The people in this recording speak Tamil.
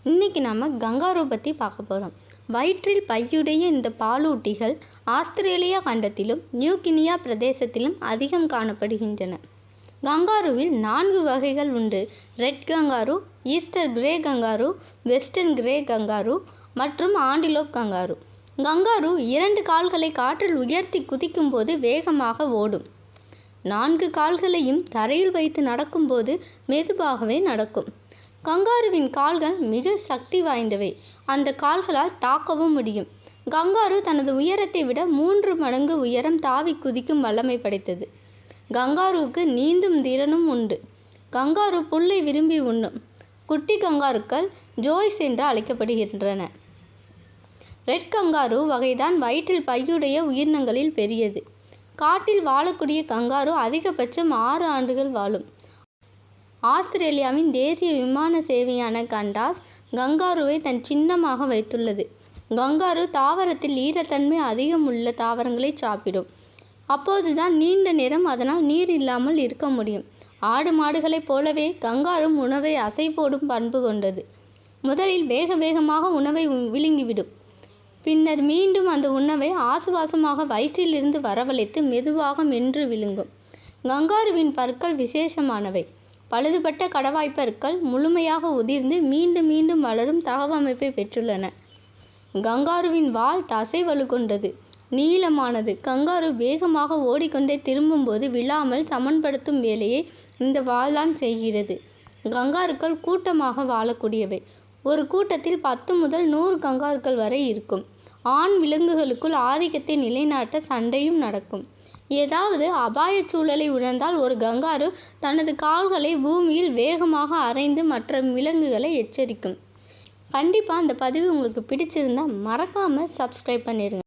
இன்றைக்கி நம்ம கங்காரு பற்றி பார்க்க போகிறோம். வயிற்றில் பையுடைய இந்த பாலூட்டிகள் ஆஸ்திரேலியா கண்டத்திலும் நியூகினியா பிரதேசத்திலும் அதிகம் காணப்படுகின்றன. கங்காருவில் 4 வகைகள் உண்டு. Red kangaroo, eastern grey kangaroo, western grey kangaroo மற்றும் ஆண்டிலோப் கங்காரு. கங்காரு 2 கால்களை காற்றில் உயர்த்தி குதிக்கும் போது வேகமாக ஓடும். 4 கால்களையும் தரையில் வைத்து நடக்கும்போது மெதுவாகவே நடக்கும். கங்காருவின் கால்கள் மிக சக்தி வாய்ந்தவை. அந்த கால்களால் தாக்கவும் முடியும். கங்காரு தனது உயரத்தை விட 3 மடங்கு உயரம் தாவி குதிக்கும் வல்லமை படைத்தது. கங்காருவுக்கு நீந்தும் திறனும் உண்டு. கங்காரு புல்லை விரும்பி உண்ணும். குட்டி கங்காருக்கள் ஜோய்ஸ் என்று அழைக்கப்படுகின்றன. ரெட் கங்காரு வகைதான் வயிற்றில் பையுடைய உயிரினங்களில் பெரியது. காட்டில் வாழக்கூடிய கங்காரு அதிகபட்சம் 6 ஆண்டுகள் வாழும். ஆஸ்திரேலியாவின் தேசிய விமான சேவையான கண்டாஸ் கங்காருவை தன் சின்னமாக வைத்துள்ளது. கங்காரு தாவரத்தில் ஈரத்தன்மை அதிகம் உள்ள தாவரங்களை சாப்பிடும். அப்போதுதான் நீண்ட நேரம் அதனால் நீர் இல்லாமல் இருக்க முடியும். ஆடு மாடுகளைப் போலவே கங்காரும் உணவை அசை போடும் பண்பு கொண்டது. முதலில் வேக வேகமாக உணவை விழுங்கிவிடும். பின்னர் மீண்டும் அந்த உணவை ஆசுவாசமாக வயிற்றிலிருந்து வரவழைத்து மெதுவாக மென்று விழுங்கும். கங்காருவின் பற்கள் விசேஷமானவை. பழுதுபட்ட கடவாய்ப்பற்கள் முழுமையாக உதிர்ந்து மீண்டும் மீண்டும் வளரும் தகவமைப்பை பெற்றுள்ளன. கங்காருவின் வால் தசை வலுக்கொண்டது, நீளமானது. கங்காரு வேகமாக ஓடிக்கொண்டே திரும்பும்போது விழாமல் சமன்படுத்தும் வேலையை இந்த வால்தான் செய்கிறது. கங்காருக்கள் கூட்டமாக வாழக்கூடியவை. ஒரு கூட்டத்தில் 10 முதல் 100 கங்காருக்கள் வரை இருக்கும். ஆண் விலங்குகளுக்குள் ஆதிக்கத்தை நிலைநாட்ட சண்டையும் நடக்கும். ஏதாவது அபாய சூழலை உணர்ந்தால் ஒரு கங்காரு தனது கால்களை பூமியில் வேகமாக அரைந்து மற்ற விலங்குகளை எச்சரிக்கும். கண்டிப்பாக அந்த பதிவு உங்களுக்கு பிடிச்சிருந்தா மறக்காமல் சப்ஸ்கிரைப் பண்ணிடுங்க.